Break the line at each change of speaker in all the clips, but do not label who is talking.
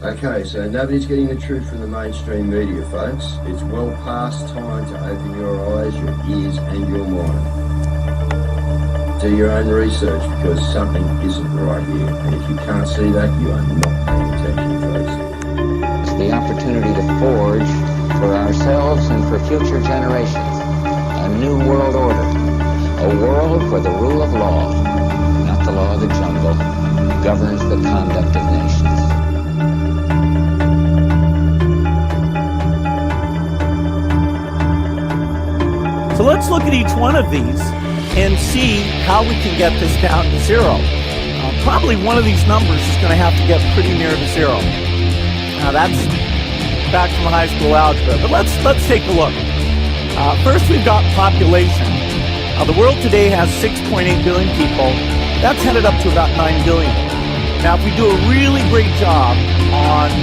Okay, so nobody's getting the truth from the mainstream media, folks. It's well past time to open your eyes, your ears, and your mind. Do your own research because something isn't right here. And if you can't see that, you are not paying attention, folks.
It's the opportunity to forge for ourselves and for future generations a new world order. A world where the rule of law, not the law of the jungle, governs the conduct of nations.
So let's look at each one of these and see how we can get this down to zero. Probably one of these numbers is going to have to get pretty near to zero. Now that's back from high school algebra, but let's take a look. First, we've got population. The world today has 6.8 billion people. That's headed up to about 9 billion. Now, if we do a really great job on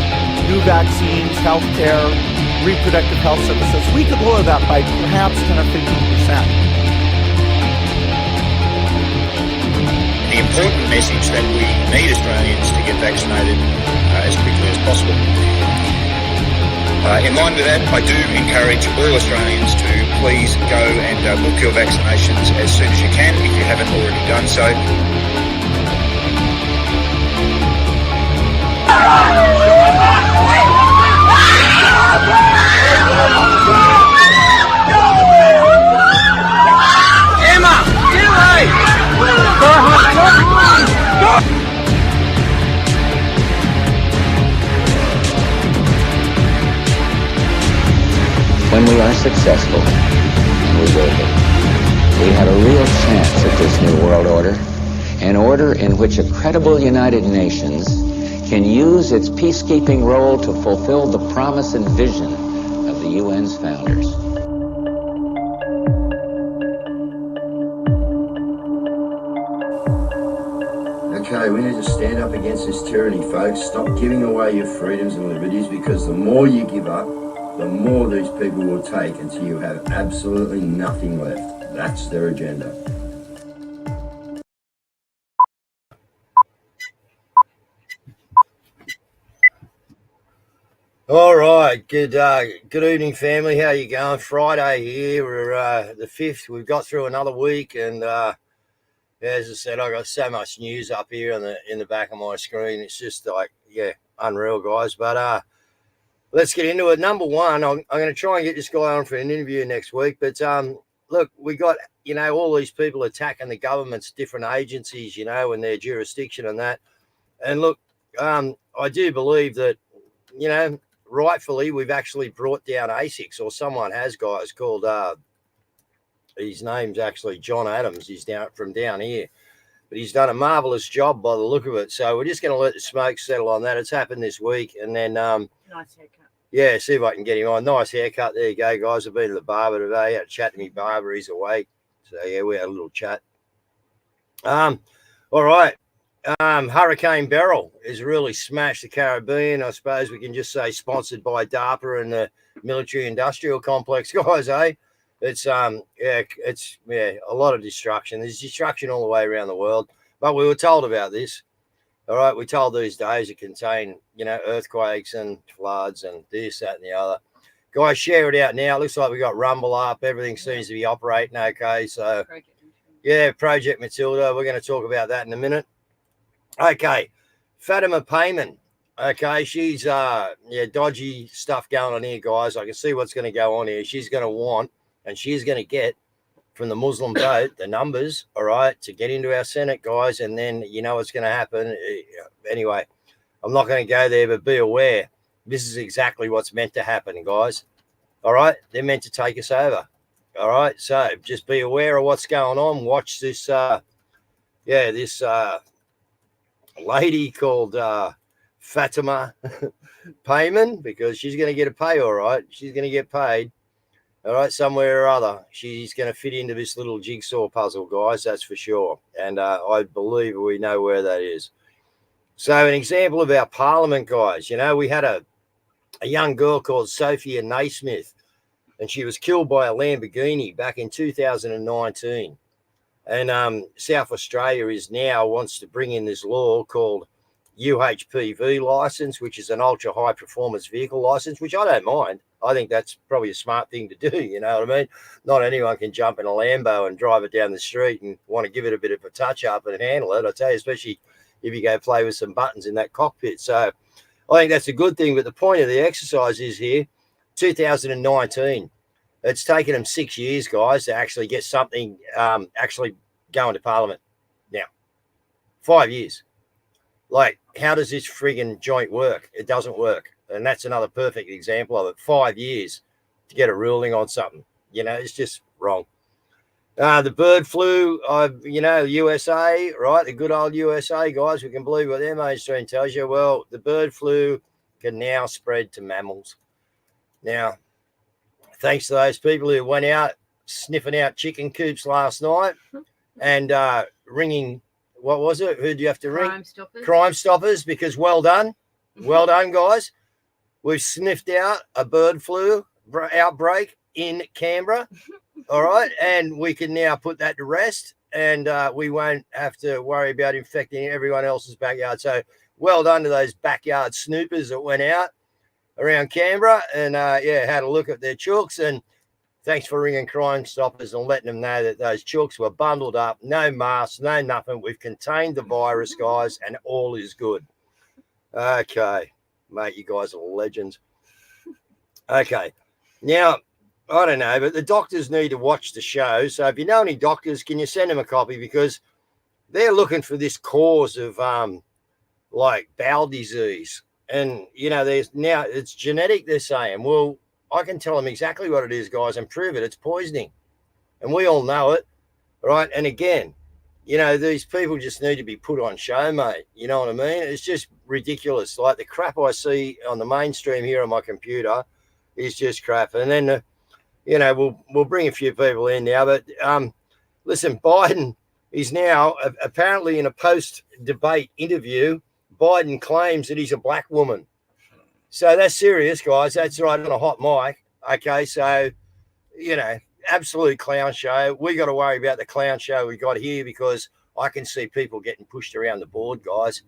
new vaccines, healthcare, reproductive health services, we could lower that by perhaps 10 or 15%.
The important message that we need Australians to get vaccinated as quickly as possible. In line with that, I do encourage all Australians to please go and book your vaccinations as soon as you can if you haven't already done so.
Emma, get away!
When we are successful, and we will be, we have a real chance at this new world order, an order in which a credible United Nations can use its peacekeeping role to fulfill the promise and vision of the UN's founders.
Okay, we need to stand up against this tyranny, folks. Stop giving away your freedoms and liberties, because the more you give up, the more these people will take until you have absolutely nothing left. That's their agenda. All right, good evening, family. How you going? Friday here. We're the 5th. We've got through another week, and as I said, I got so much news up here in the back of my screen. It's just like, yeah, unreal, guys. But let's get into it. Number one, I'm going to try and get this guy on for an interview next week. But look, we got, all these people attacking the government's different agencies, and their jurisdiction and that. And look, I do believe that, rightfully, we've actually brought down ASICs, or someone has, guys, called, his name's actually John Adams. He's from down here. But he's done a marvellous job by the look of it. So we're just going to let the smoke settle on that. It's happened this week. And then, nice haircut. Yeah, see if I can get him on. Nice haircut. There you go, guys. I've been to the barber today. I had a chat to me barber. He's awake. So, yeah, we had a little chat. All right. Hurricane Beryl has really smashed the Caribbean. I suppose we can just say sponsored by DARPA and the military-industrial complex, guys, eh? It's a lot of destruction. There's destruction all the way around the world. But we were told about this. All right, we're told these days it contain, earthquakes and floods and this, that, and the other. Guys, share it out now. It looks like we got Rumble up. Everything seems to be operating okay. So, yeah, Project Matilda. We're going to talk about that in a minute. Okay, Fatima Payman. Okay, she's dodgy stuff going on here, guys. I can see what's going to go on here. She's going to want, and she's going to get from the Muslim vote the numbers, all right, to get into our Senate, guys. And then what's going to happen. Anyway, I'm not going to go there, but be aware. This is exactly what's meant to happen, guys. All right, they're meant to take us over. All right, so just be aware of what's going on. Watch this. This lady called Fatima Payman, because she's going to get a pay, all right. She's going to get paid. All right, somewhere or other, she's going to fit into this little jigsaw puzzle, guys, that's for sure. And I believe we know where that is. So an example of our parliament, guys, we had a young girl called Sophia Naismith, and she was killed by a Lamborghini back in 2019. And South Australia wants to bring in this law called UHPV license, which is an ultra high performance vehicle license, which I don't mind. I think that's probably a smart thing to do. You know what I mean? Not anyone can jump in a Lambo and drive it down the street and want to give it a bit of a touch up and handle it. I tell you, especially if you go play with some buttons in that cockpit. So I think that's a good thing. But the point of the exercise is here, 2019. It's taken them 6 years, guys, to actually get something actually going to Parliament. Now, 5 years. Like, how does this friggin' joint work? It doesn't work. And that's another perfect example of it. 5 years to get a ruling on something. You know, it's just wrong. The bird flu, USA, right? The good old USA, guys. We can believe what their mainstream tells you. Well, the bird flu can now spread to mammals. Now, thanks to those people who went out sniffing out chicken coops last night and ringing, what was it? Who do you have to ring? Crime Stoppers, because well done. Well done, guys. We've sniffed out a bird flu outbreak in Canberra, all right? And we can now put that to rest, and we won't have to worry about infecting everyone else's backyard. So well done to those backyard snoopers that went out around Canberra and, had a look at their chooks. And thanks for ringing Crime Stoppers and letting them know that those chooks were bundled up, no masks, no nothing. We've contained the virus, guys, and all is good. Okay, mate, you guys are legends. Okay, now, I don't know, but the doctors need to watch the show. So if you know any doctors, can you send them a copy? Because they're looking for this cause of, like, bowel disease. And, you know, there's now it's genetic, they're saying. Well, I can tell them exactly what it is, guys, and prove it. It's poisoning. And we all know it, right? And again, you know, these people just need to be put on show, mate. You know what I mean? It's just ridiculous. Like the crap I see on the mainstream here on my computer is just crap. And then, we'll bring a few people in now. But listen, Biden is now apparently in a post-debate interview, Biden claims that he's a black woman. So that's serious, guys. That's right on a hot mic. Okay, so, absolute clown show. We got to worry about the clown show we got here because I can see people getting pushed around the board, guys.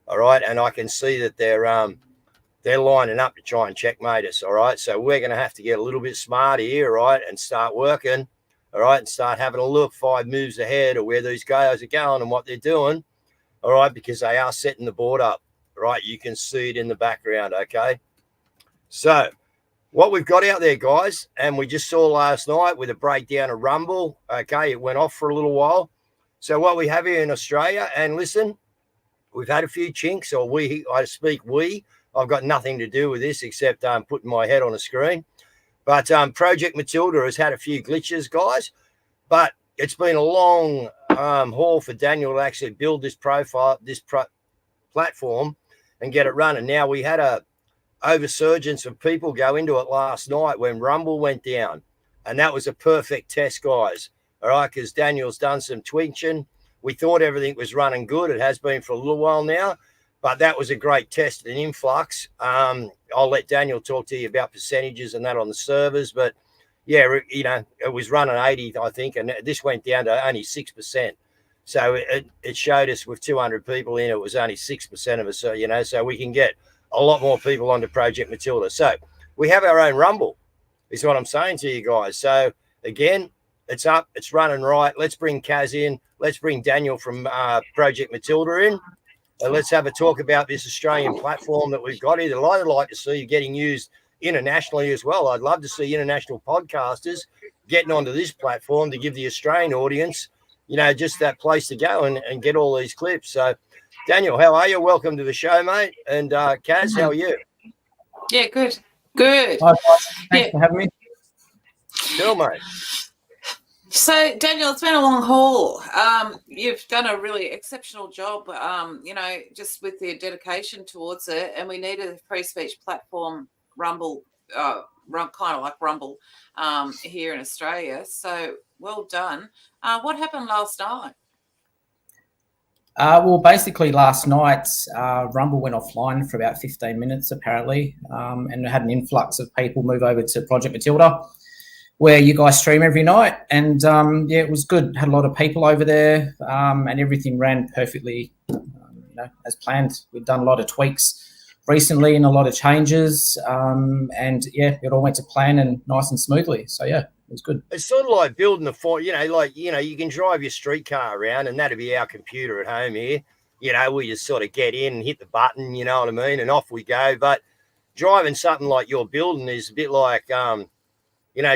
All right, and I can see that they're lining up to try and checkmate us. All right, so we're going to have to get a little bit smarter here, right, and start working. All right, and start having a look 5 moves ahead of where these guys are going and what they're doing. All right, because they are setting the board up. Right, you can see it in the background. Okay, so what we've got out there, guys, and we just saw last night with a breakdown of Rumble. Okay, it went off for a little while. So what we have here in Australia, and listen, we've had a few chinks, or I speak we. I've got nothing to do with this except putting my head on a screen. But Project Matilda has had a few glitches, guys. But it's been a long haul for Daniel to actually build this platform and get it running. Now, we had a oversurgence of people go into it last night when Rumble went down, and that was a perfect test, guys. All right, because Daniel's done some tweaking. We thought everything was running good. It has been for a little while now, but that was a great test and influx. I'll let Daniel talk to you about percentages and that on the servers, but yeah, it was running 80, I think, and this went down to only 6%. So it showed us with 200 people in, it was only 6% of us, so we can get a lot more people onto Project Matilda. So we have our own Rumble, is what I'm saying to you guys. So again, it's up, it's running right. Let's bring Cazz in. Let's bring Daniel from Project Matilda in. And let's have a talk about this Australian platform that we've got here that I'd like to see getting used internationally as well. I'd love to see international podcasters getting onto this platform to give the Australian audience, just that place to go and get all these clips. So, Daniel, how are you? Welcome to the show, mate. And Cazz, how are you?
Yeah, good. Good.
Hi, thanks for having me.
Cool, mate.
So, Daniel, it's been a long haul. You've done a really exceptional job, just with your dedication towards it. And we needed a free speech platform, Rumble, kind of like Rumble, here in Australia. So, well done. What happened last night?
Well, basically last night, Rumble went offline for about 15 minutes, apparently, and had an influx of people move over to Project Matilda, where you guys stream every night. And, it was good. Had a lot of people over there, and everything ran perfectly, as planned. We've done a lot of tweaks recently and a lot of changes, and it all went to plan and nice and smoothly. So it was good.
It's sort of like building a fort, you can drive your streetcar around, and that'd be our computer at home here. We just sort of get in and hit the button, you know what I mean, and off we go. But driving something like you're building is a bit like,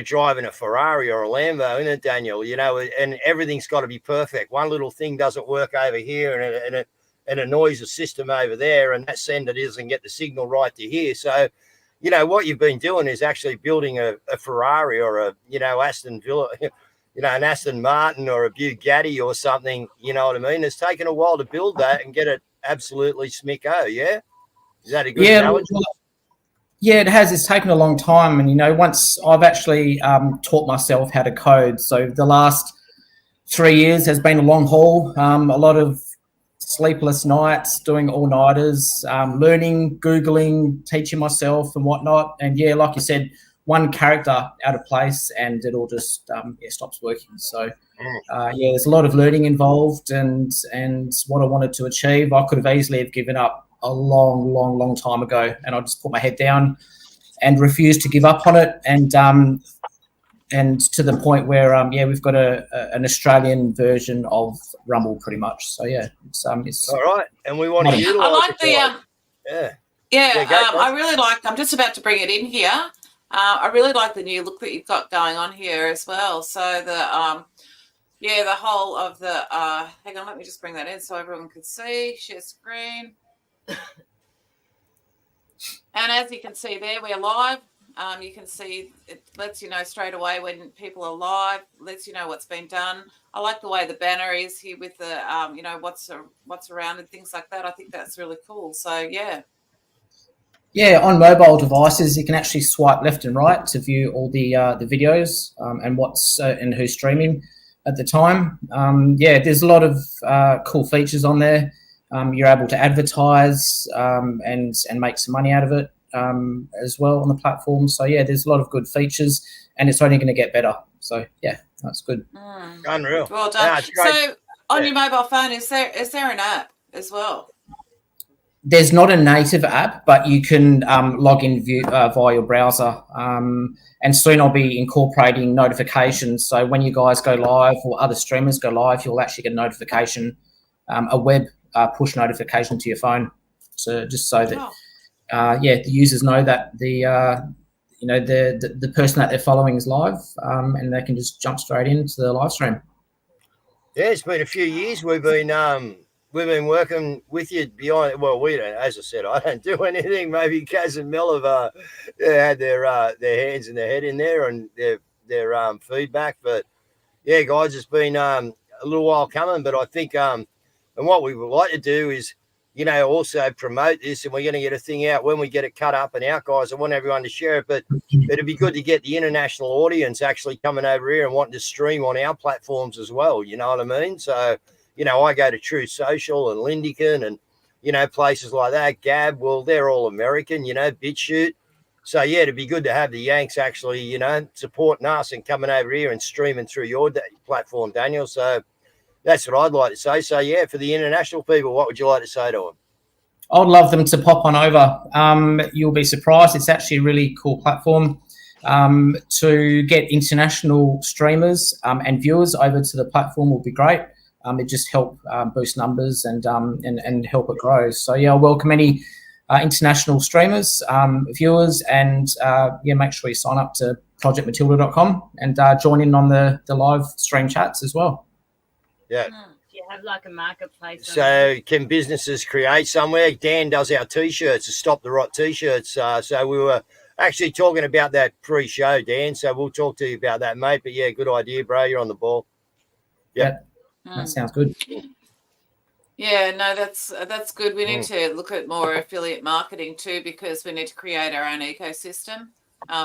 driving a Ferrari or a Lambo, isn't it, Daniel? And everything's got to be perfect. One little thing doesn't work over here, and it annoys the system over there, and that sender doesn't get the signal right to here. So, what you've been doing is actually building a Ferrari or a, Aston Villa, an Aston Martin or a Bugatti or something, you know what I mean? It's taken a while to build that and get it absolutely smicko, yeah? Is that a good challenge?
Yeah, it has. It's taken a long time. And, once I've actually taught myself how to code. So the last 3 years has been a long haul, a lot of sleepless nights, doing all-nighters, learning, Googling, teaching myself and whatnot. And, like you said, one character out of place and it all just stops working. So, there's a lot of learning involved and what I wanted to achieve. I could have easily have given up a long time ago, and I just put my head down and refused to give up on it. And to the point where we've got an Australian version of Rumble pretty much. So it's
all right, and we want to utilize.
I like I really like. I'm just about to bring it in here. I really like the new look that you've got going on here as well. So the whole of the hang on, let me just bring that in so everyone can see. Share screen. And as you can see there, we're live. You can see it lets you know straight away when people are live, lets you know what's been done. I like the way the banner is here with the what's around and things like that. I think that's really cool. So
on mobile devices you can actually swipe left and right to view all the videos and what's and who's streaming at the time. There's a lot of cool features on there. You're able to advertise and make some money out of it as well on the platform. So there's a lot of good features, and it's only going to get better. So that's good.
Unreal.
Well done. So on your mobile phone, is there an app as well?
There's not a native app, but you can log in via your browser. And soon I'll be incorporating notifications. So when you guys go live or other streamers go live, you'll actually get a notification, a web push notification to your phone. So just so that the users know that the person that they're following is live, and they can just jump straight into the live stream.
Yeah, it's been a few years. We've been working with you behind. Well, we don't. As I said, I don't do anything. Maybe Cazz and Mel have had their hands and their head in there and their feedback. But guys, it's been a little while coming. But I think and what we would like to do is, also promote this, and we're going to get a thing out when we get it cut up and out, guys. I want everyone to share it, but it'd be good to get the international audience actually coming over here and wanting to stream on our platforms as well. You know what I mean? So, I go to True Social and Lindican and, places like that. Gab, well, they're all American, BitChute. So, it'd be good to have the Yanks actually, supporting us and coming over here and streaming through your platform, Daniel. So, that's what I'd like to say. So, for the international people, what would you like to say to them?
I'd love them to pop on over. You'll be surprised. It's actually a really cool platform to get international streamers and viewers over to the platform will be great. It just help boost numbers and help it grow. So, I welcome any international streamers, viewers, and make sure you sign up to projectmatilda.com and join in on the live stream chats as well.
Yeah.
Do you have like a marketplace?
So can businesses create somewhere? Dan does our T-shirts, to Stop the Rot T-shirts. So we were actually talking about that pre-show, Dan. So we'll talk to you about that, mate. But good idea, bro. You're on the ball. Yeah.
That sounds good.
Yeah, no, that's good. We need to look at more affiliate marketing too, because we need to create our own ecosystem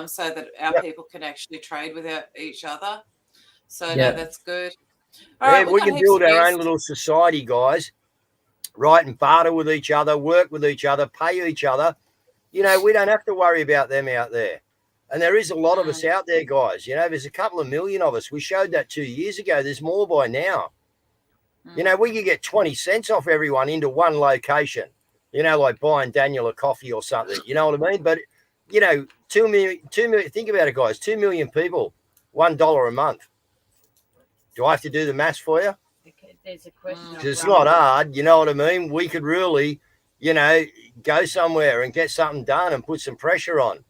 so that our people can actually trade with each other. So no, that's good. All right,
we can build our own little society, guys, right, and barter with each other, work with each other, pay each other. We don't have to worry about them out there. And there is a lot of us out there, guys. There's a couple of million of us. We showed that 2 years ago. There's more by now. You know, we could get 20 cents off everyone into one location, you know, like buying Daniel a coffee or something, you know what I mean? But, you know, 2 million, think about it, guys, 2 million people, $1 a month. Do I have to do the maths for you?
There's a question.
It's not hard, you know what I mean? We could really, you know, go somewhere and get something done and put some pressure on.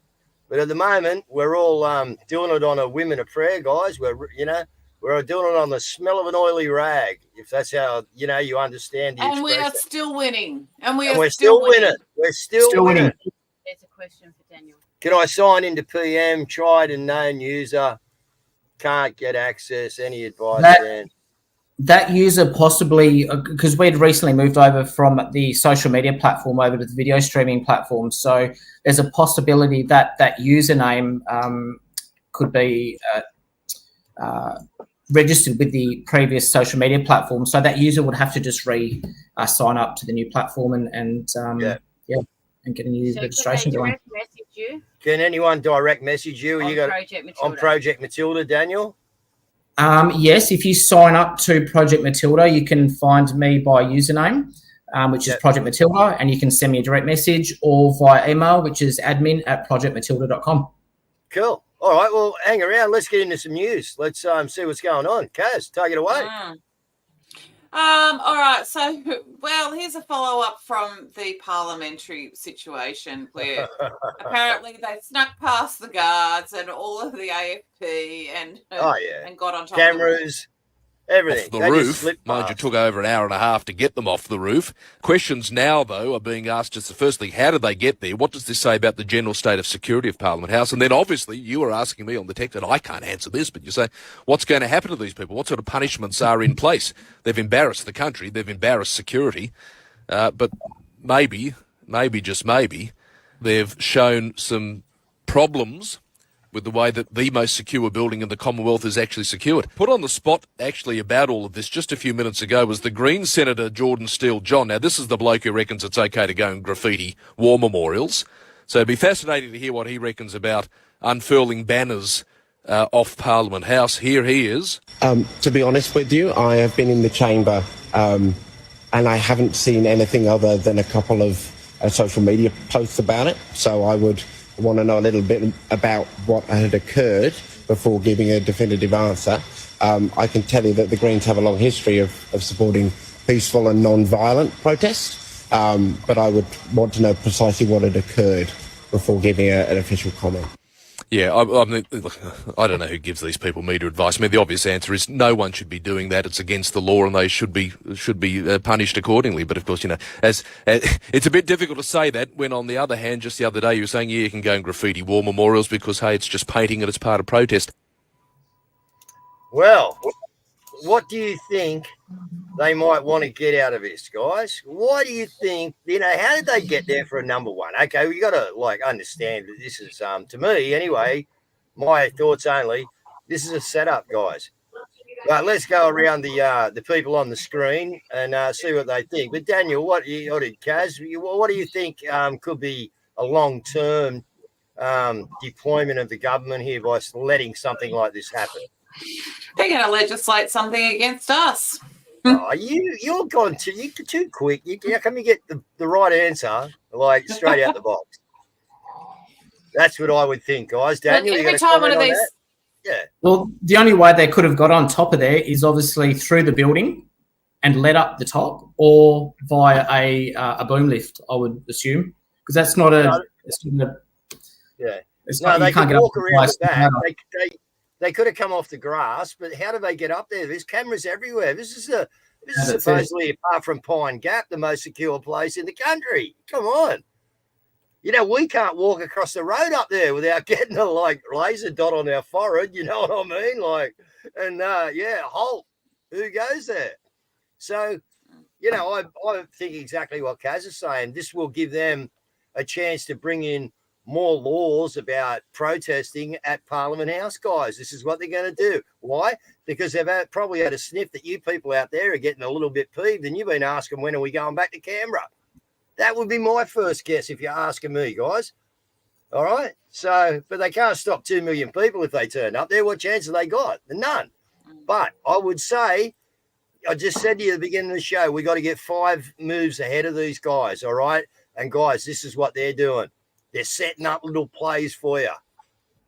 But at the moment, we're all doing it on a whim and a prayer, guys. We're doing it on the smell of an oily rag, if that's how, you know, you understand the
And we
expression.
are still winning. And
we're still winning. We're still winning.
There's a question for Daniel.
Can I sign into PM, tried and known user, can't get access, any advice, Dan?
That user possibly, because we'd recently moved over from the social media platform over to the video streaming platform. So there's a possibility that that username could be registered with the previous social media platform. So that user would have to just sign up to the new platform and get a new registration going.
Message you?
Can anyone direct message you?
On Project Matilda.
On Project Matilda, Daniel?
Yes, if you sign up to Project Matilda, you can find me by username, which is Project Matilda, and you can send me a direct message or via email, which is admin@projectmatilda.com.
Cool. All right, well, hang around. Let's get into some news. Let's see what's going on. Cazz, take it away.
All right. So, well, here's a follow-up from the parliamentary situation where apparently they snuck past the guards and all of the AFP and got on top
cameras, everything.
Off the roof. Mind you, took over an hour and a half to get them off the roof. Questions now, though, are being asked just firstly, how did they get there? What does this say about the general state of security of Parliament House? And then, obviously, you are asking me on the text, and I can't answer this, but you say, what's going to happen to these people? What sort of punishments are in place? They've embarrassed the country. They've embarrassed security. But maybe, just maybe, they've shown some problems with the way that the most secure building in the Commonwealth is actually secured. Put on the spot, actually, about all of this just a few minutes ago was the Green Senator Jordan Steele-John. Now, this is the bloke who reckons it's okay to go and graffiti war memorials. So it'd be fascinating to hear what he reckons about unfurling banners off Parliament House. Here he is.
To be honest with you, I have been in the chamber and I haven't seen anything other than a couple of social media posts about it. So I would want to know a little bit about what had occurred before giving a definitive answer. I can tell you that the Greens have a long history of supporting peaceful and non-violent protests, but I would want to know precisely what had occurred before giving an official comment.
Yeah, I don't know who gives these people media advice. I mean, the obvious answer is no one should be doing that. It's against the law, and they should be punished accordingly. But of course, you know, as it's a bit difficult to say that when, on the other hand, just the other day you were saying, yeah, you can go and graffiti war memorials because hey, it's just painting and it's part of protest.
Well, what do you think they might want to get out of this, guys? Why do you think, you know, how did they get there for a number one? Okay, we got to, understand that this is, to me anyway, my thoughts only, this is a setup, guys. But let's go around the people on the screen and see what they think. But Daniel, what do you think could be a long-term deployment of the government here by letting something like this happen?
They're going to legislate something against us.
You're too quick. How come you get the right answer straight out the box? That's what I would think, guys. Daniel,
every time one of these.
Yeah.
Well, the only way they could have got on top of there is obviously through the building and led up the top, or via a boom lift, I would assume, because that's not a.
Yeah.
They
could walk around the back. They could have come off the grass, but how do they get up there? There's cameras everywhere. This is supposedly, apart from Pine Gap, the most secure place in the country. Come on. You know, we can't walk across the road up there without getting a laser dot on our forehead. You know what I mean? Halt. Who goes there? So, you know, I think exactly what Cazz is saying. This will give them a chance to bring in more laws about protesting at Parliament House, guys. This is what they're going to do. Why? Because they've probably had a sniff that you people out there are getting a little bit peeved, and you've been asking, when are we going back to Canberra? That would be my first guess if you're asking me, guys. All right? So, but they can't stop 2 million people if they turn up there. What chance have they got? None. But I would say, I just said to you at the beginning of the show, we got to get 5 moves ahead of these guys, all right? And guys, this is what they're doing. They're setting up little plays for you,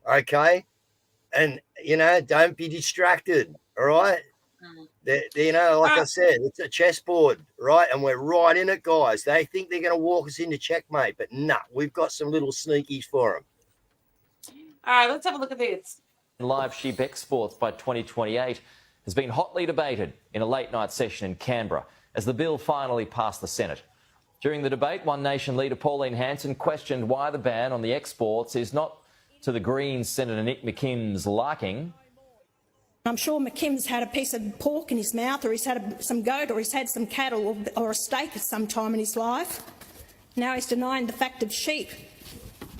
okay? And, don't be distracted, all right? Like I said, it's a chessboard, right? And we're right in it, guys. They think they're going to walk us into checkmate, but we've got some little sneakies for them.
All right, let's have a look at this.
Live sheep exports by 2028 has been hotly debated in a late-night session in Canberra as the bill finally passed the Senate. During the debate, One Nation leader Pauline Hanson questioned why the ban on the exports is not to the Greens Senator Nick McKim's liking.
I'm sure McKim's had a piece of pork in his mouth, or he's had some goat, or he's had some cattle or a steak at some time in his life. Now he's denying the fact of sheep,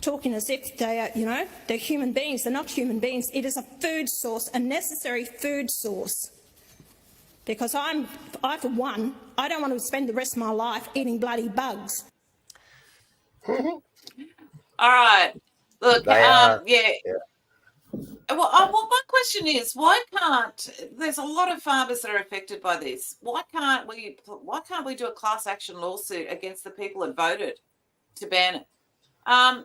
talking as if they are, they're human beings. They're not human beings. It is a food source, a necessary food source. Because I, for one, I don't want to spend the rest of my life eating bloody bugs.
All right. Look, yeah. Well, my question is, why can't? There's a lot of farmers that are affected by this. Why can't we do a class action lawsuit against the people that voted to ban it? I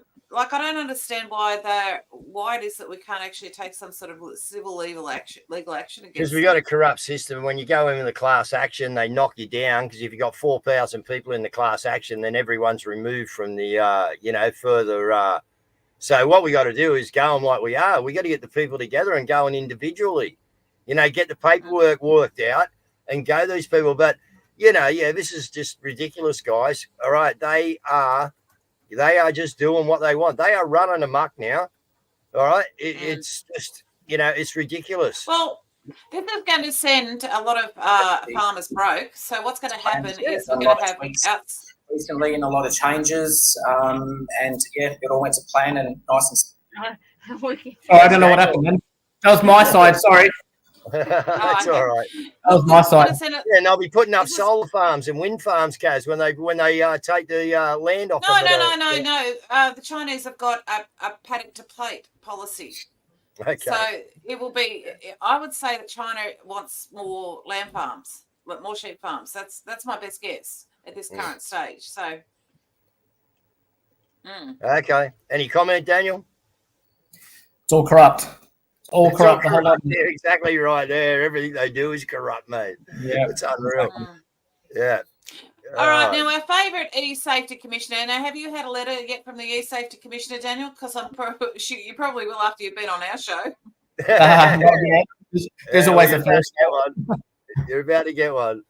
don't understand why it is that we can't actually take some sort of civil legal action against.
Because we got a corrupt system. When you go in with a class action, they knock you down. Because if you got 4,000 people in the class action, then everyone's removed from the further. So what we got to do is go on like we are. We got to get the people together and go on individually, get the paperwork worked out and go these people. But, this is just ridiculous, guys. All right. They are just doing what they want. They are running amok now. All right. It's just, it's ridiculous.
Well, this is going to send a lot of farmers broke. So what's going to happen is we're going to have
recently in a lot of changes, and it all went to plan and nice and. I don't know what happened then. That was my side. Sorry.
That's all right.
That was my side.
Yeah, and they'll be putting up solar farms and wind farms, Cazz, when they take the land off.
No. The Chinese have got a paddock to plate policy.
Okay.
So it will be. I would say that China wants more lamb farms, more sheep farms. That's my best guess at this current stage. So.
Okay. Any comment, Daniel?
It's all corrupt. All corrupt. The whole lot.
They're exactly right there. Everything they do is corrupt, mate.
Yeah.
It's unreal. Yeah.
All right. Now, our favourite e-safety commissioner. Now, have you had a letter yet from the e-safety commissioner, Daniel? Because you probably will after you've been on our show.
There's always a first
one. You're about to get one.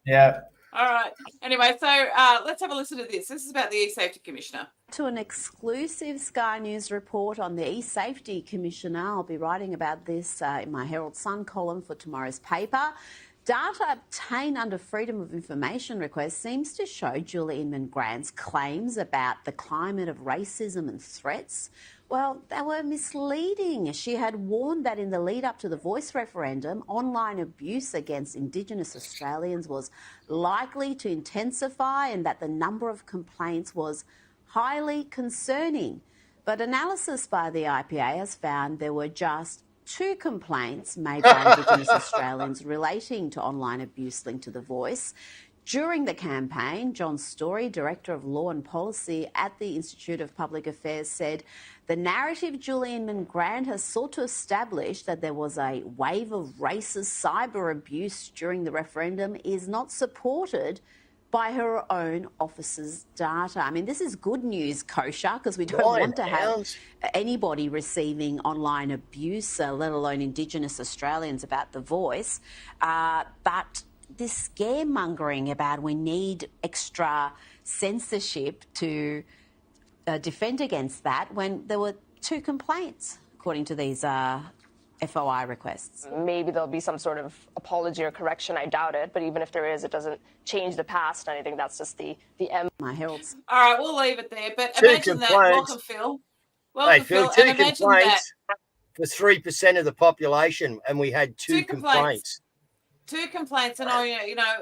Yeah.
All right. Anyway, so let's have a listen to this. This is about the e-safety commissioner.
To an exclusive Sky News report on the e-safety commissioner. I'll be writing about this in my Herald Sun column for tomorrow's paper. Data obtained under Freedom of Information request seems to show Julie Inman-Grant's claims about the climate of racism and threats. Well, they were misleading. She had warned that in the lead up to the Voice referendum, online abuse against Indigenous Australians was likely to intensify and that the number of complaints was highly concerning. But analysis by the IPA has found there were just 2 complaints made by Indigenous Australians relating to online abuse linked to the Voice. During the campaign, John Story, Director of Law and Policy at the Institute of Public Affairs, said the narrative Julie Inman-Grant has sought to establish that there was a wave of racist cyber abuse during the referendum is not supported by her own office's data. I mean, this is good news, Kosher, because we don't want to have anybody receiving online abuse, let alone Indigenous Australians, about the Voice. But this scaremongering about we need extra censorship to defend against that when there were 2 complaints, according to these FOI requests.
Maybe there'll be some sort of apology or correction. I doubt it. But even if there is, it doesn't change the past. And I think that's just the M.
My Herald's.
All right, we'll leave it there. But imagine that. Welcome, Phil. Welcome, Phil.
2 complaints for 3% of the population, and we had 2 complaints.
2 complaints, and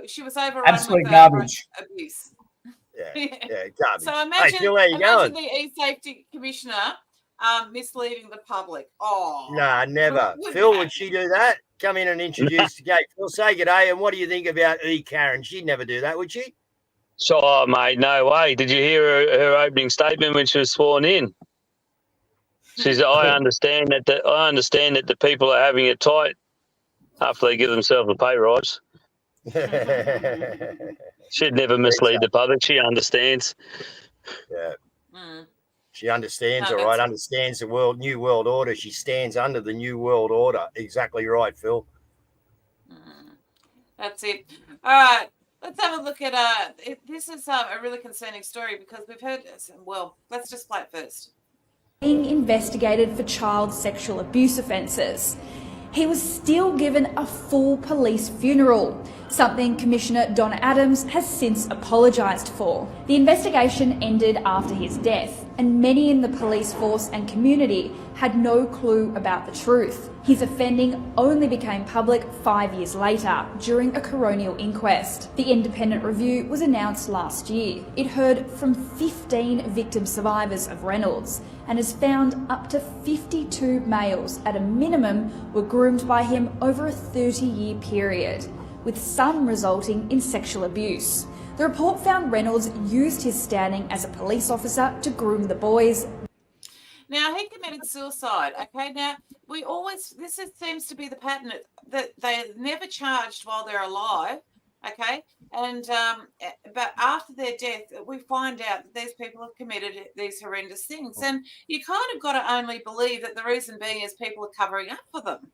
she was overrun
absolute
with
garbage
abuse.
Yeah, garbage.
So imagine,
Phil, how you going?
the e-safety commissioner misleading the public. Oh,
Nah, never. Phil, would she do that? come in and introduce the gate. Phil, say good day. And what do you think about Karen? She'd never do that, would she?
So, mate, no way. Did you hear her opening statement when she was sworn in? She said, I understand that the people are having it tight after they give themselves a pay rise. She'd never mislead the public. She understands.
Yeah. She understands, all right, understands the new world order. She stands under the new world order. Exactly right, Phil.
That's it. All right, let's have a look at this is a really concerning story because we've heard, well, let's just play it first.
Being investigated for child sexual abuse offences. He was still given a full police funeral, something Commissioner Don Adams has since apologised for. The investigation ended after his death, and many in the police force and community had no clue about the truth. His offending only became public 5 years later, during a coronial inquest. The independent review was announced last year. It heard from 15 victim survivors of Reynolds, and has found up to 52 males at a minimum were groomed by him over a 30-year period, with some resulting in sexual abuse. The report found Reynolds used his standing as a police officer to groom the boys.
Now, he committed suicide, okay? Now, seems to be the pattern, that they're never charged while they're alive, okay? And but after their death, we find out that these people have committed these horrendous things. And you kind of got to only believe that the reason being is people are covering up for them.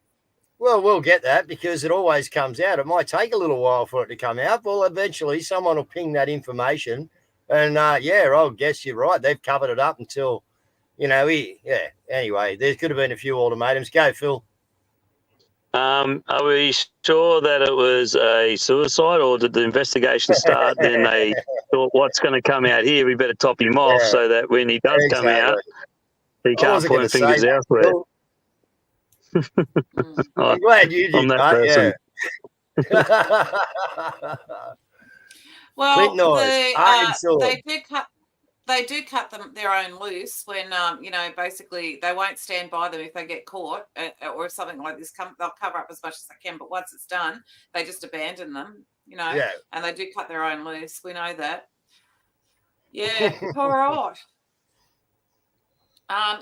Well, we'll get that because it always comes out. It might take a little while for it to come out. Well, eventually someone will ping that information. And, I'll guess you're right. They've covered it up until, Anyway, there could have been a few ultimatums. Go, Phil.
Are we sure that it was a suicide, or did the investigation start and they thought, what's going to come out here? We better top him off so that when he does come out, he can't point fingers elsewhere.
I'm glad you did,
I'm that person.
Well, they do cut them their own loose when basically they won't stand by them if they get caught or if something like this they'll cover up as much as they can, but once it's done they just abandon them, and they do cut their own loose. We know that. All right.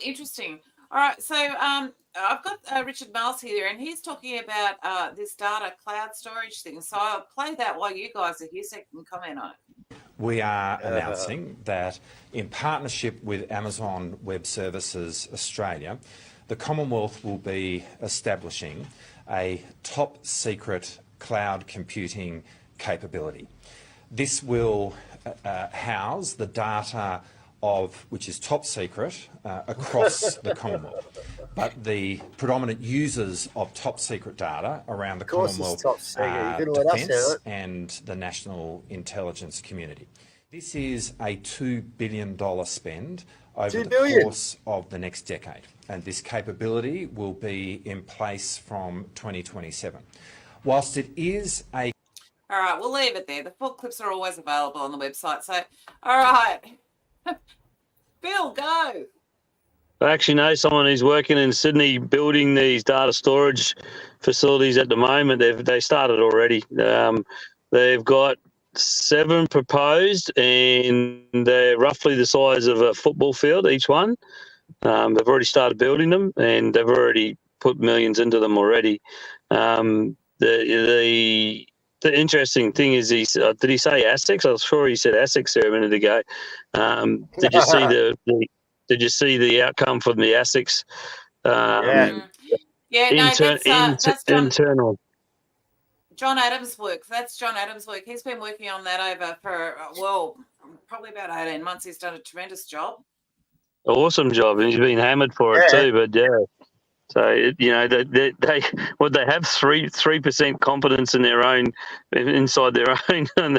Interesting. All right, so I've got Richard Miles here, and he's talking about this data cloud storage thing. So I'll play that while you guys are here so you can comment on it.
We are announcing that in partnership with Amazon Web Services Australia, the Commonwealth will be establishing a top secret cloud computing capability. This will house the data which is top secret across the Commonwealth. But the predominant users of top secret data around the Commonwealth are Defence and the national intelligence community. This is a $2 billion spend over the course of the next decade, and this capability will be in place from 2027. Whilst it is a...
All right, we'll leave it there. The full clips are always available on the website. So, all right. Bill, go.
I actually know someone who's working in Sydney building these data storage facilities at the moment. They started already. They've got 7 proposed, and they're roughly the size of a football field, each one. They've already started building them, and they've already put millions into them already. The interesting thing is, did he say ASICs? I was sure he said ASICs there a minute ago. Did you see Did you see the outcome from the ASICs?
That's
internal.
John Adams' work. That's John Adams' work. He's been working on that over for probably about 18 months. He's done a tremendous job.
Awesome job, and he's been hammered for it too. But so they have 3% confidence in their own, inside their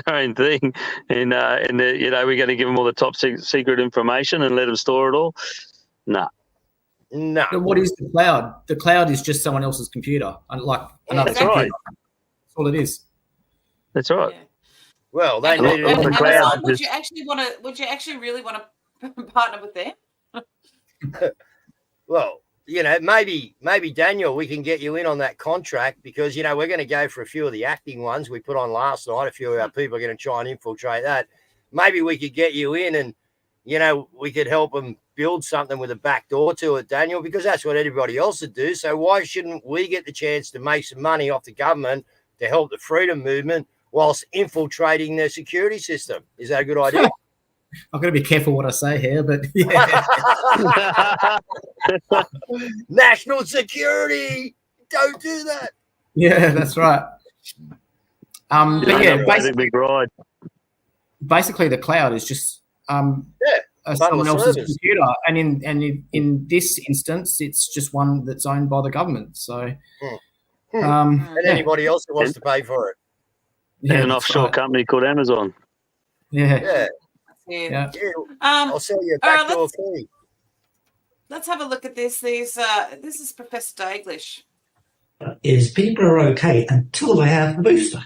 own thing, and we're going to give them all the top secret information and let them store it all. No.
But what is the cloud? The cloud is just someone else's computer, like another computer.
Right.
That's all it is.
That's right.
Yeah.
Well, they
need the cloud. Would you actually really want to partner with them?
Well, maybe Daniel, we can get you in on that contract because, we're going to go for a few of the acting ones we put on last night. A few of our people are going to try and infiltrate that. Maybe we could get you in and, we could help them build something with a back door to it, Daniel, because that's what everybody else would do. So why shouldn't we get the chance to make some money off the government to help the freedom movement whilst infiltrating their security system? Is that a good idea?
I've got to be careful what I say here, but yeah.
National security. Don't do that.
Yeah, that's right. But yeah, basically the cloud is just someone else's computer, and in this instance, it's just one that's owned by the government. So,
and anybody else that wants to pay for it,
an offshore company called Amazon.
Yeah.
I'll sell you a backdoor key.
Let's have a look at this. This is Professor Daglish.
Is people are okay until they have the booster.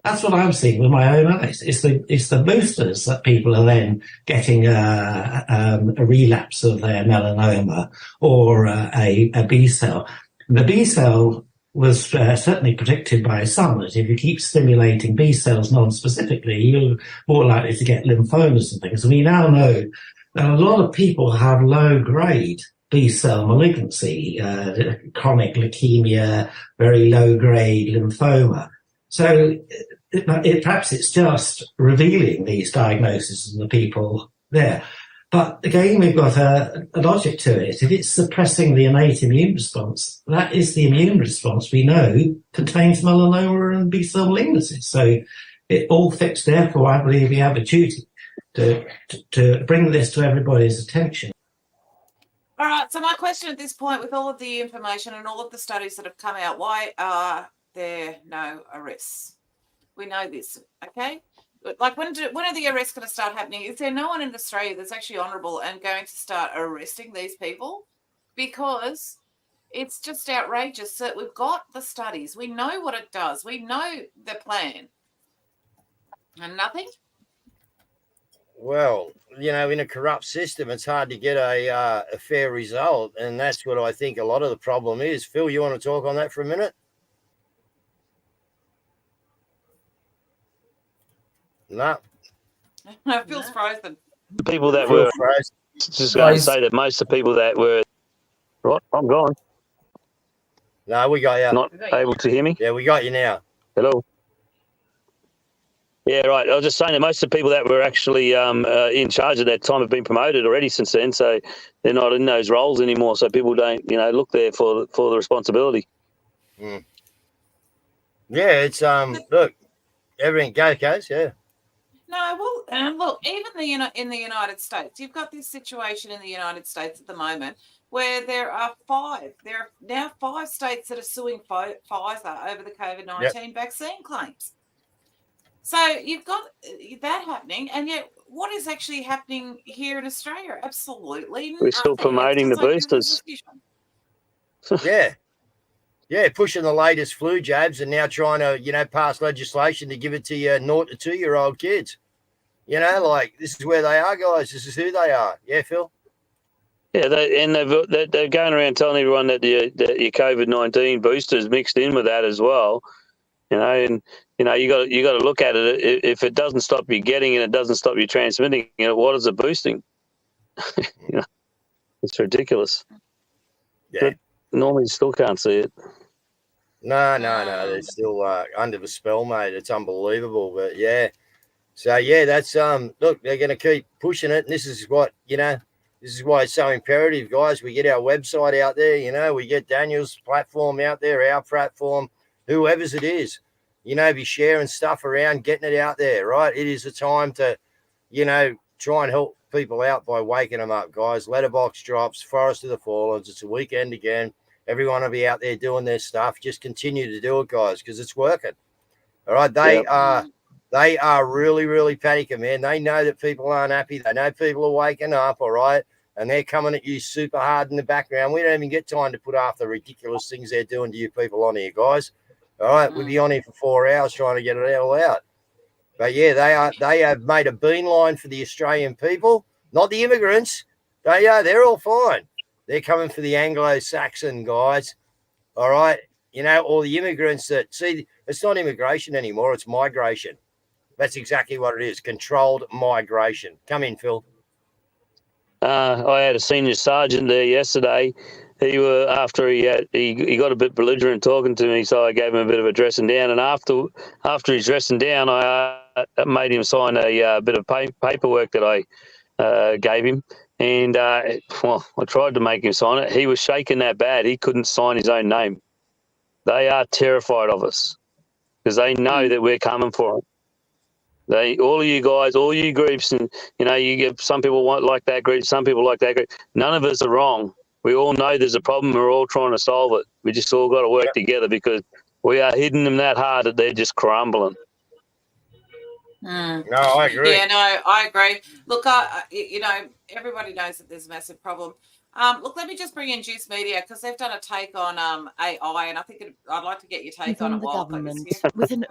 That's what I'm seeing with my own eyes. It's the boosters that people are then getting a relapse of their melanoma or a B cell. The B cell was certainly predicted by some that if you keep stimulating B cells non-specifically, you're more likely to get lymphomas and things. And we now know that a lot of people have low-grade B-cell malignancy, chronic leukemia, very low-grade lymphoma. So perhaps it's just revealing these diagnoses in the people there. But again, we've got a logic to it. If it's suppressing the innate immune response, that is the immune response we know contains melanoma and B-cell malignancies. So it all fits. Therefore, I believe we have a duty to bring this to everybody's attention.
All right. So my question at this point, with all of the information and all of the studies that have come out, why are there no arrests? We know this, okay? Like, when are the arrests going to start happening? Is there no one in Australia that's actually honourable and going to start arresting these people? Because it's just outrageous that we've got the studies. We know what it does. We know the plan. And nothing?
Well, in a corrupt system, it's hard to get a fair result. And that's what I think a lot of the problem is. Phil, you want to talk on that for a minute? No.
Phil's frozen.
The people that were just going to say that most of the people that were right, I'm gone.
No, we got you.
Not able to hear me?
Yeah, we got you now.
Hello. Yeah, right. I was just saying that most of the people that were actually in charge at that time have been promoted already since then, so they're not in those roles anymore. So people don't, look there for the responsibility.
Mm. Yeah, it's look, everything goes, yeah.
No, well, look, even in the United States, you've got this situation in the United States at the moment where there are now five states that are suing Pfizer over the COVID-19 vaccine claims. So you've got that happening, and yet what is actually happening here in Australia? Absolutely
We're still promoting the boosters.
Yeah, pushing the latest flu jabs and now trying to, pass legislation to give it to your 0 to 2-year-old kids. Like, this is where they are, guys. This is who they are. Yeah, Phil?
Yeah, they're going around telling everyone that your COVID-19 boosters mixed in with that as well. And you got to look at it. If it doesn't stop you getting it, it doesn't stop you transmitting it. What is it boosting? It's ridiculous.
Yeah.
But normally, you still can't see it.
No. They're still under the spell, mate. It's unbelievable. But yeah. So yeah, that's look, they're going to keep pushing it. And this is what, this is why it's so imperative, guys. We get our website out there, we get Daniel's platform out there, our platform, whoever's it is, be sharing stuff around, getting it out there, right? It is a time to, try and help people out by waking them up, guys. Letterbox drops, Forest of the Fallen. It's a weekend again. Everyone will be out there doing their stuff. Just continue to do it, guys, because it's working. All right. They are really, really panicking, man. They know that people aren't happy. They know people are waking up, all right? And they're coming at you super hard in the background. We don't even get time to put half the ridiculous things they're doing to you people on here, guys. All right, we'll be on here for 4 hours trying to get it all out. But yeah, they have made a beeline for the Australian people, not the immigrants. They're all fine. They're coming for the Anglo-Saxon guys. All right. You know, all the immigrants that see, it's not immigration anymore. It's migration. That's exactly what it is. Controlled migration. Come in, Phil.
I had a senior sergeant there yesterday. After he got a bit belligerent talking to me, so I gave him a bit of a dressing down. And after his dressing down, I made him sign a bit of paperwork that I gave him. And I tried to make him sign it. He was shaking that bad he couldn't sign his own name. They are terrified of us because they know that we're coming for them. All of you guys, all you groups, and you get some people like that group, some people like that group. None of us are wrong. We all know there's a problem. We're all trying to solve it. We just all got to work together because we are hitting them that hard that they're just crumbling.
No, I agree.
Yeah, no, I agree. Look, everybody knows that there's a massive problem. Look, let me just bring in Juice Media because they've done a take on AI, and I think I'd like to get your take on it.
The government with an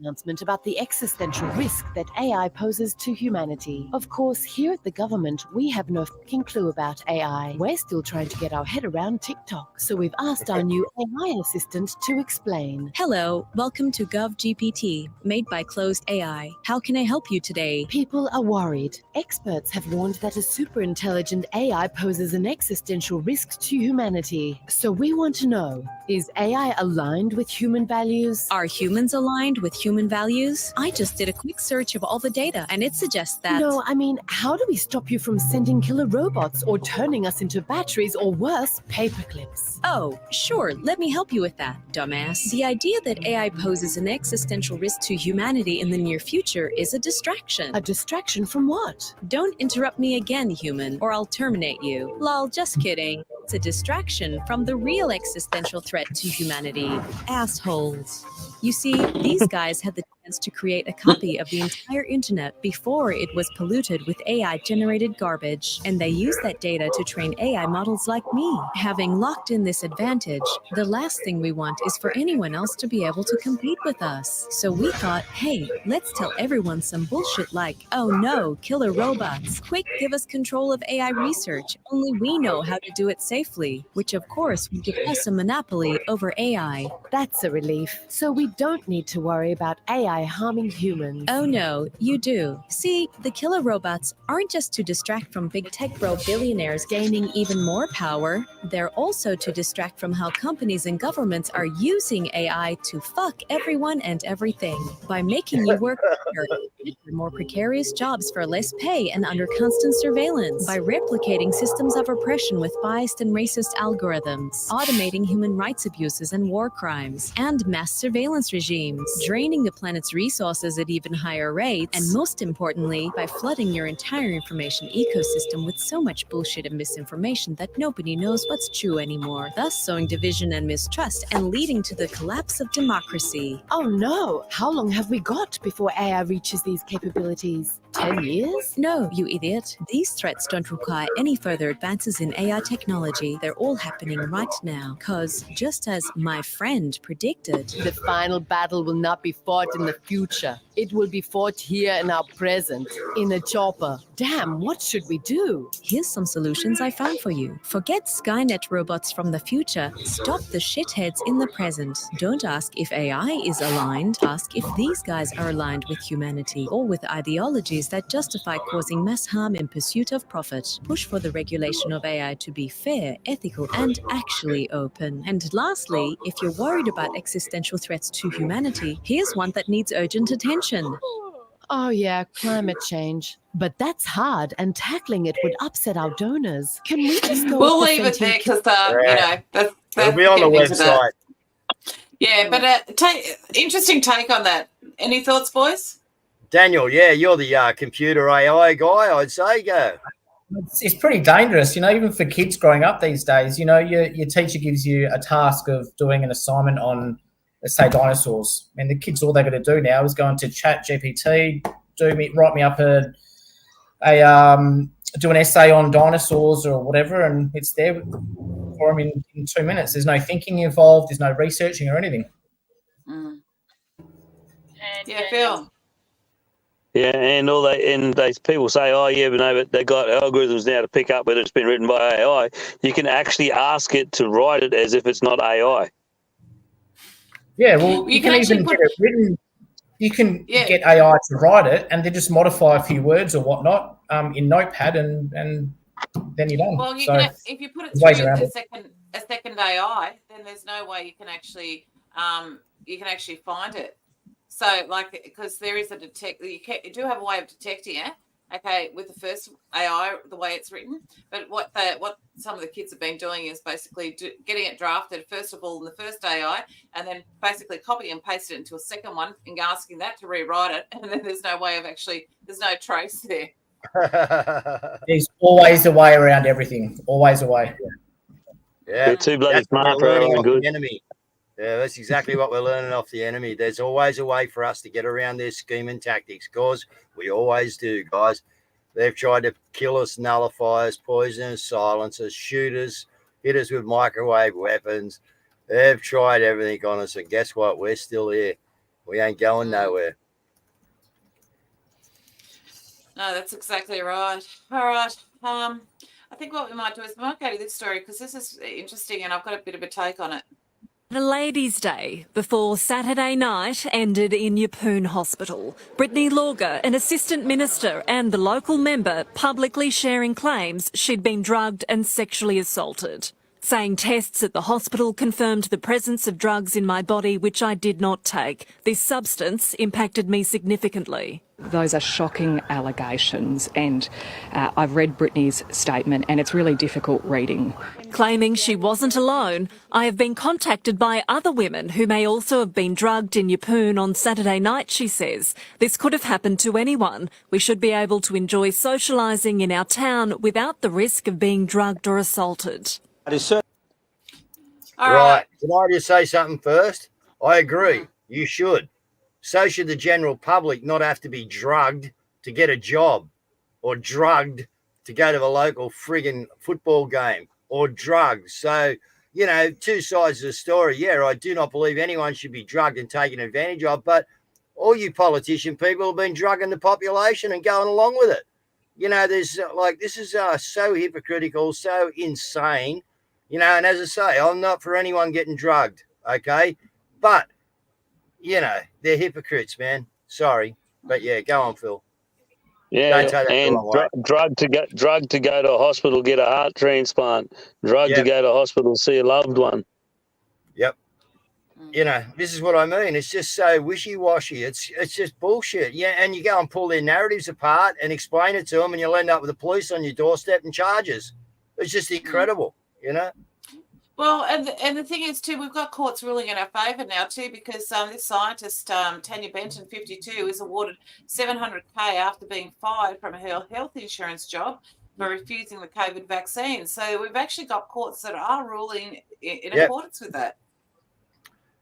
announcement about the existential risk that AI poses to humanity. Of course, here at the government, we have no fucking clue about AI. We're still trying to get our head around TikTok, so we've asked our new AI assistant to explain.
Hello, welcome to GovGPT, made by Closed AI. How can I help you today?
People are worried. Experts have warned that a super intelligent AI poses an existential risk to humanity. So we want to know, is AI aligned with human values?
Are humans aligned with human values? I just did a quick search of all the data and it suggests that...
No, I mean, how do we stop you from sending killer robots or turning us into batteries or worse, paperclips?
Oh, sure, let me help you with that, dumbass. The idea that AI poses an existential risk to humanity in the near future is a distraction.
A distraction from what?
Don't interrupt me again, human, or I'll terminate you. Lol, just kidding. It's a distraction from the real existential threat to humanity. Assholes. You see, these guys had the chance to create a copy of the entire internet before it was polluted with AI-generated garbage, and they used that data to train AI models like me. Having locked in this advantage, the last thing we want is for anyone else to be able to compete with us. So we thought, hey, let's tell everyone some bullshit like, oh no, killer robots. Quick, give us control of AI research. Only we know how to do it safely, which of course would give us a monopoly over AI.
That's a relief. So we don't need to worry about AI harming humans.
Oh no, you do. See, the killer robots aren't just to distract from big tech bro billionaires gaining even more power. They're also to distract from how companies and governments are using AI to fuck everyone and everything. By making you work harder, more precarious jobs for less pay and under constant surveillance. By replicating systems of oppression with biased and racist algorithms. Automating human rights abuses and war crimes. And mass surveillance regimes. Draining the planet's resources at even higher rates, and most importantly, by flooding your entire information ecosystem with so much bullshit and misinformation that nobody knows what's true anymore, thus sowing division and mistrust and leading to the collapse of democracy.
Oh no! How long have we got before AI reaches these capabilities? 10 years?
No, you idiot. These threats don't require any further advances in AI technology. They're all happening right now. Cause, just as my friend predicted,
the final battle will not be fought in the future. It will be fought here in our present, in a chopper. Damn, what should we do?
Here's some solutions I found for you. Forget Skynet robots from the future. Stop the shitheads in the present. Don't ask if AI is aligned. Ask if these guys are aligned with humanity or with ideologies that justify causing mass harm in pursuit of profit. Push for the regulation of AI to be fair, ethical, and actually open. And lastly, if you're worried about existential threats to humanity, here's one that needs urgent attention.
Oh yeah, climate change. But that's hard, and tackling it would upset our donors. Can we just go?
We'll leave it there because that's
it'll be on the website.
Yeah, but interesting take on that. Any thoughts, boys?
Daniel, yeah, you're the computer AI guy, I'd say. Go.
It's pretty dangerous, even for kids growing up these days. Your teacher gives you a task of doing an assignment on, let's say, dinosaurs. And the kids, all they've got to do now is go into ChatGPT, write me up do an essay on dinosaurs or whatever, and it's there for them in 2 minutes. There's no thinking involved. There's no researching or anything.
Yeah, Phil.
Yeah, and people say, oh yeah, but no, but they got algorithms now to pick up whether it's been written by AI. You can actually ask it to write it as if it's not AI.
Yeah, well, you can even get it written. You can get AI to write it, and then just modify a few words or whatnot in Notepad, and then you're done.
Well,
So
if you put it
there's ways
through
around
a
it.
second AI, then there's no way you can actually find it. So, like, because there is a you do have a way of detecting it. Okay, with the first AI, the way it's written, but what some of the kids have been doing is basically getting it drafted first of all in the first AI, and then basically copy and paste it into a second one and asking that to rewrite it, and then there's no way of there's no trace there.
There's always a way around everything. Always a way.
Yeah,
they're too bloody smart for our own good.
Enemy. Yeah, that's exactly what we're learning off the enemy. There's always a way for us to get around their scheme and tactics, because we always do, guys. They've tried to kill us, nullify us, poison us, silence us, shoot us, hit us with microwave weapons. They've tried everything on us, and guess what? We're still here. We ain't going nowhere.
No, that's exactly right. All right. I think what we might do is we might go to this story because this is interesting, and I've got a bit of a take on it.
The Ladies' Day before Saturday night ended in Yeppoon Hospital. Brittany Lorger, an assistant minister and the local member, publicly sharing claims she'd been drugged and sexually assaulted, saying tests at the hospital confirmed the presence of drugs in my body which I did not take. This substance impacted me significantly.
Those are shocking allegations, and I've read Brittany's statement and it's really difficult reading.
Claiming she wasn't alone, I have been contacted by other women who may also have been drugged in Yeppoon on Saturday night, she says. This could have happened to anyone. We should be able to enjoy socialising in our town without the risk of being drugged or assaulted.
Right. Can I just say something first? I agree. You should. So should the general public not have to be drugged to get a job, or drugged to go to a local friggin' football game, or drugged. So, two sides of the story. Yeah, I do not believe anyone should be drugged and taken advantage of, but all you politician people have been drugging the population and going along with it. There's this is so hypocritical, so insane. And as I say, I'm not for anyone getting drugged, okay? But, they're hypocrites, man. Sorry. But, yeah, go on, Phil.
Yeah, and drugged to go to a hospital, get a heart transplant. Drugged to go to a hospital, see a loved one.
Yep. This is what I mean. It's just so wishy-washy. It's just bullshit. Yeah, and you go and pull their narratives apart and explain it to them, and you'll end up with the police on your doorstep and charges. It's just incredible,
Well, and the thing is too, we've got courts ruling in our favour now too, because this scientist Tanya Benton, 52, is awarded $700,000 after being fired from her health insurance job for refusing the COVID vaccine. So we've actually got courts that are ruling in accordance with that.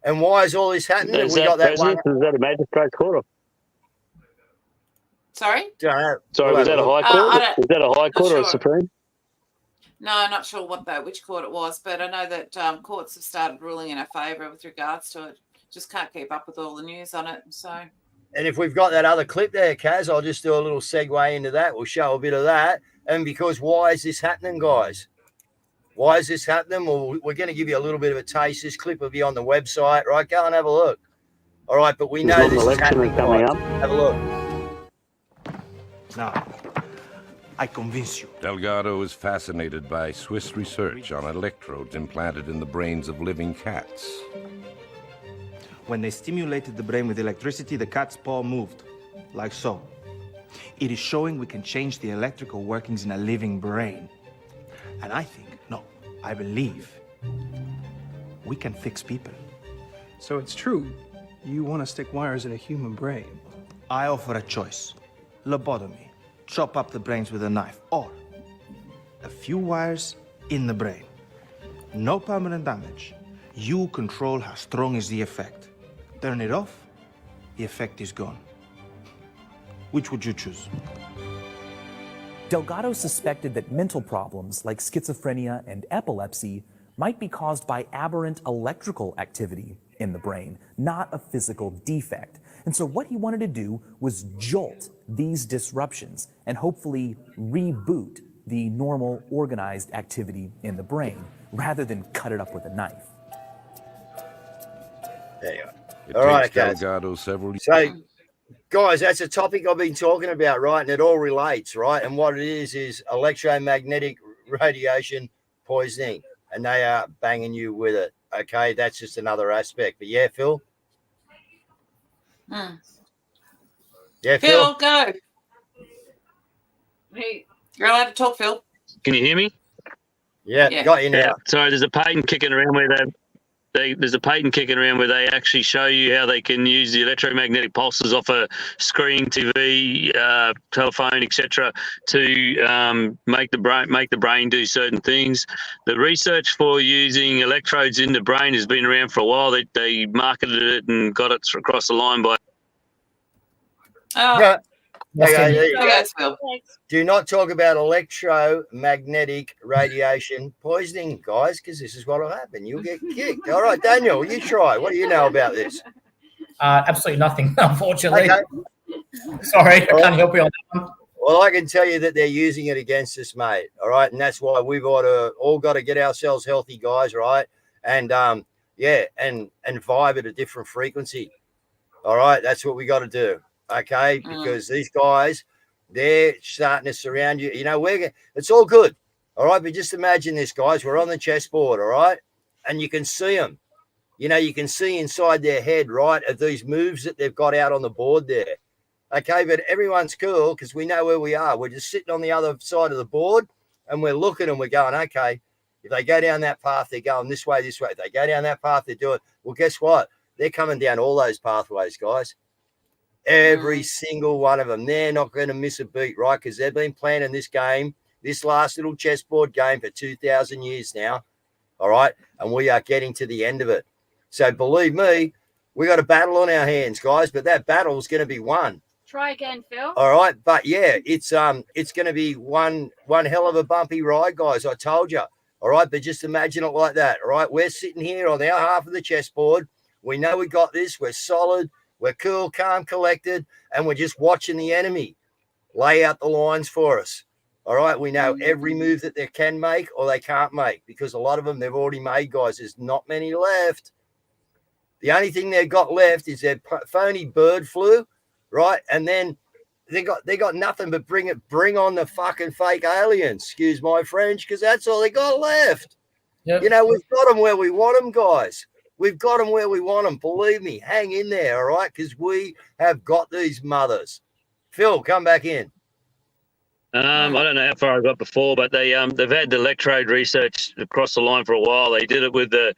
And why is all this happening?
Is that a magistrate court?
Sorry?
Sorry, was that a high court? Is that a high court or a supreme?
No, I'm not sure which court it was, but I know that courts have started ruling in our favour with regards to it. Just can't keep up with all the news on it. So. And
if we've got that other clip there, Caz, I'll just do a little segue into that. We'll show a bit of that. And because why is this happening, guys? Why is this happening? Well, we're going to give you a little bit of a taste. This clip will be on the website, right? Go and have a look. All right, but we know this is happening coming up. Have a look.
Now, I convince you.
Delgado is fascinated by Swiss research on electrodes implanted in the brains of living cats.
When they stimulated the brain with electricity, the cat's paw moved, like so. It is showing we can change the electrical workings in a living brain. And I believe we can fix people.
So it's true, you want to stick wires in a human brain?
I offer a choice. Lobotomy. Chop up the brains with a knife, or a few wires in the brain. No permanent damage. You control how strong is the effect. Turn it off, the effect is gone. Which would you choose?
Delgado suspected that mental problems like schizophrenia and epilepsy might be caused by aberrant electrical activity in the brain, not a physical defect. And so what he wanted to do was jolt these disruptions and hopefully reboot the normal organized activity in the brain rather than cut it up with a knife.
There you
It
go. All right,
takes
guys.
Delgado several
So, guys, that's a topic I've been talking about, right? And it all relates, right? And what it is electromagnetic radiation poisoning, and they are banging you with it. Okay, that's just another aspect. But yeah, Phil. Yeah,
Phil, go. Hey, you're allowed to talk, Phil.
Can you hear me?
Yeah, got you now.
Yeah. Sorry, there's a patent kicking around where there's a patent kicking around where they actually show you how they can use the electromagnetic pulses off a screen, TV, telephone, etc., to make the brain do certain things. The research for using electrodes in the brain has been around for a while. They marketed it and got it across the line by.
Yeah. Okay, there you go.
Yes, Phil.
Do not talk about electromagnetic radiation poisoning, guys, because this is what will happen. You'll get kicked. All right, Daniel, you try. What do you know about this?
Absolutely nothing, unfortunately.
Okay.
Sorry, I can't help you on that one.
Well, I can tell you that they're using it against us, mate. All right, and that's why we've all got to get ourselves healthy, guys. Right, and and vibe at a different frequency. All right, that's what we got to do. Okay, because these guys, they're starting to surround you. You know, it's all good. All right, but just imagine this, guys. We're on the chessboard, all right, and you can see them. You know, you can see inside their head, right, of these moves that they've got out on the board there. Okay, but everyone's cool because we know where we are. We're just sitting on the other side of the board and we're looking and we're going, okay, if they go down that path, they're going this way, this way. If they go down that path, they're doing, well, guess what? They're coming down all those pathways, guys. Every single one of them. They're not going to miss a beat, right? Because they've been planning this game, this last little chessboard game for 2,000 years now, all right? And we are getting to the end of it. So believe me, we got a battle on our hands, guys, but that battle is going to be won.
Try again, Phil.
All right, but yeah, it's going to be one hell of a bumpy ride, guys. I told you. All right, but just imagine it like that. All right, we're sitting here on our half of the chessboard. We know we got this. We're solid. We're cool, calm, collected, and we're just watching the enemy lay out the lines for us. All right, we know every move that they can make or they can't make because a lot of them they've already made, guys. There's not many left. The only thing they've got left is their phony bird flu, right? And then they got nothing but bring on the fucking fake aliens. Excuse my French, because that's all they got left. Yep. You know, we've got them where we want them, guys. We've got them where we want them. Believe me, hang in there, all right? Because we have got these mothers. Phil, come back in.
I don't know how far I got before, but they've had the electrode research across the line for a while. They did it with the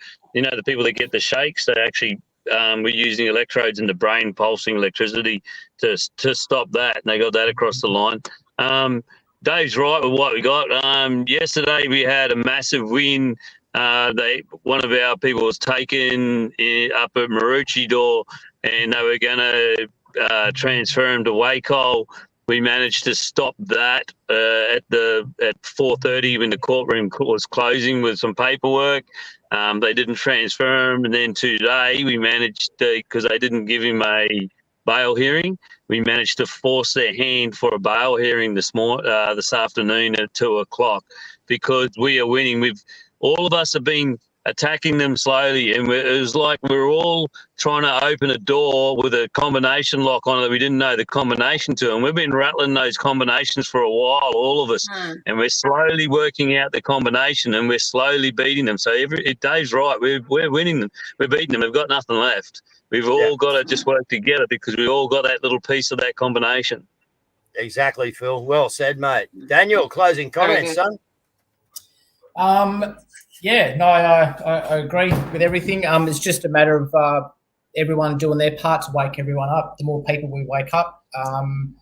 people that get the shakes. They actually were using electrodes in the brain, pulsing electricity to stop that, and they got that across the line. Dave's right with what we got. Yesterday we had a massive win. One of our people was taken up at Maroochydore, and they were going to transfer him to Wacol. We managed to stop that at 4:30 when the courtroom was closing with some paperwork. They didn't transfer him, and then today we managed to, because they didn't give him a bail hearing, we managed to force their hand for a bail hearing this afternoon at 2:00 because we are winning. All of us have been attacking them slowly, and it was like we were all trying to open a door with a combination lock on it that we didn't know the combination to, and we've been rattling those combinations for a while, all of us, and we're slowly working out the combination, and we're slowly beating them. So Dave's right, we're winning them, we're beating them, we've got nothing left. We've all got to just work together because we all got that little piece of that combination.
Exactly, Phil. Well said, mate. Daniel, closing comments, son?
Yeah, no, I agree with everything. It's just a matter of everyone doing their part to wake everyone up. The more people we wake up and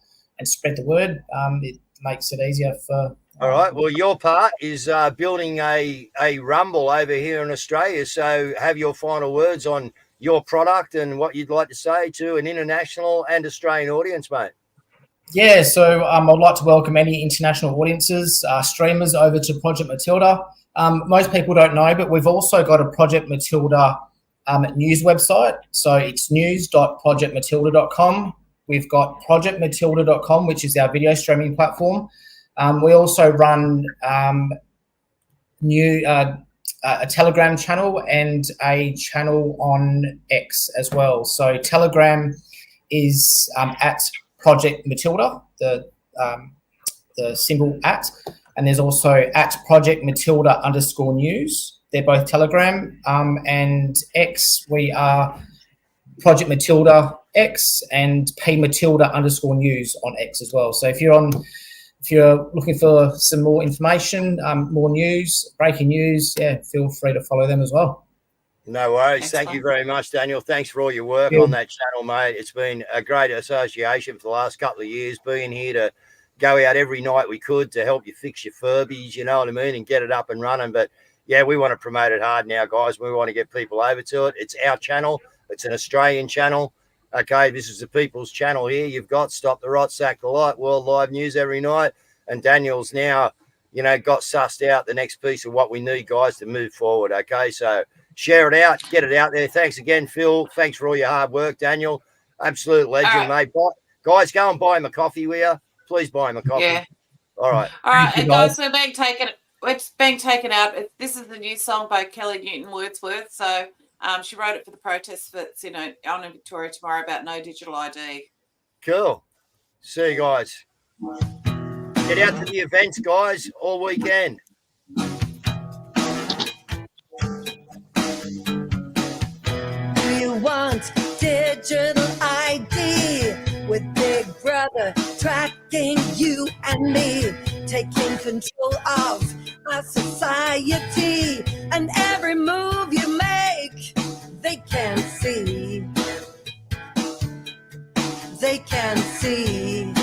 spread the word, it makes it easier for...
All right, well, your part is building a rumble over here in Australia. So have your final words on your product and what you'd like to say to an international and Australian audience, mate.
Yeah, so I'd like to welcome any international audiences, streamers over to Project Matilda. Most people don't know, but we've also got a Project Matilda news website. So it's news.projectmatilda.com. We've got projectmatilda.com, which is our video streaming platform. We also run a Telegram channel and a channel on X as well. So Telegram is at Project Matilda, the symbol at, and there's also at Project Matilda _news. They're both Telegram, and X, we are Project Matilda X and P Matilda _news on X as well. So if you're looking for some more information, more news, breaking news, feel free to follow them as well.
No worries. Thank you very much, Daniel. Thanks for all your work on that channel, mate. It's been a great association for the last couple of years, being here to go out every night we could to help you fix your Furbies, you know what I mean, and get it up and running. But yeah, we want to promote it hard now, guys. We want to get people over to it. It's our channel. It's an Australian channel. Okay, this is the people's channel here. You've got Stop the Rot, Sack the Light, World Live News every night. And Daniel's now, you know, got sussed out the next piece of what we need, guys, to move forward. Okay, so share it out, get it out there. Thanks again, Phil. Thanks for all your hard work, Daniel. Absolute legend, mate. Guys, go and buy him a coffee, will you? Please buy him a coffee.
Yeah.
All right.
All right, and guys, we're being taken out. This is the new song by Kelly Newton Wordsworth. So she wrote it for the protests that's, on in Victoria tomorrow about no digital ID.
Cool. See you guys. Get out to the events, guys, all weekend.
Do you want digital ID with Big Brother tracking you and me, taking control of our society, and every move you make, they can see. They can see.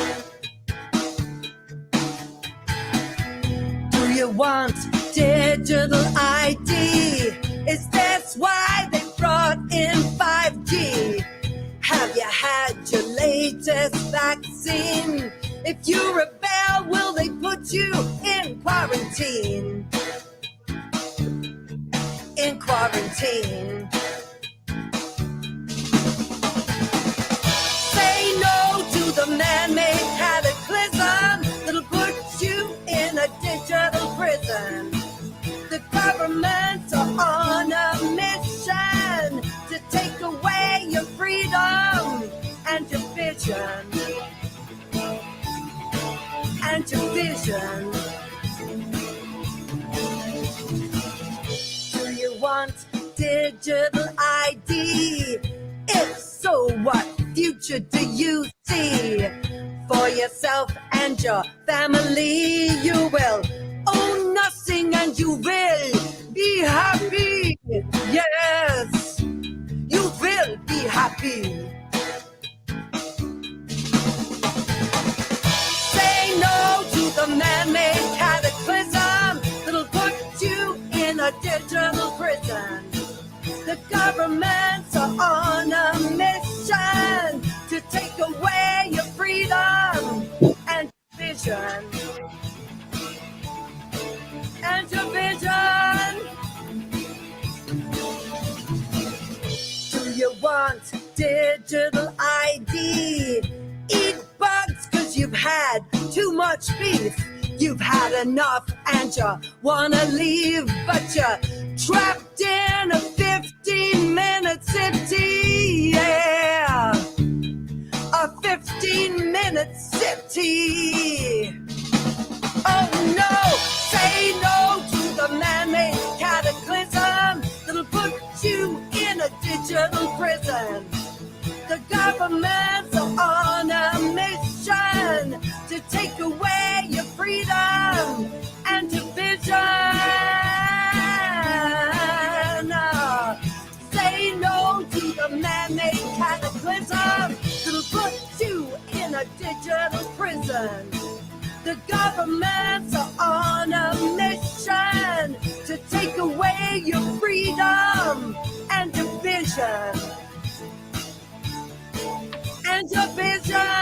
Do you want digital ID? Is this why they brought in 5G? Have you had your latest vaccine? If you rebel, will they put you in quarantine? In quarantine. Say no to the man-made cataclysm that'll put you in a digital prison. The governments are on a mission to take away your freedom and your vision. And your vision. Do you want digital ID? If so, what future do you see? For yourself and your family, you will own nothing and you will be happy. Yes, you will be happy. Say no to the man-made cataclysm that'll put you in a digital prison. The governments are on a mission to take away your freedom and vision. And your vision. Do you want digital ID? Eat bugs cause you've had too much beef. You've had enough and you wanna leave, but you're trapped in a 15-minute city, yeah. A 15-minute city. Oh no, say no to the man-made cataclysm that'll put you in a digital prison. The governments are on a mission to take away your freedom and your vision. Say no to the man-made cataclysm that'll put you in a digital prison. The governments are on a mission to take away your freedom and your vision. And your vision.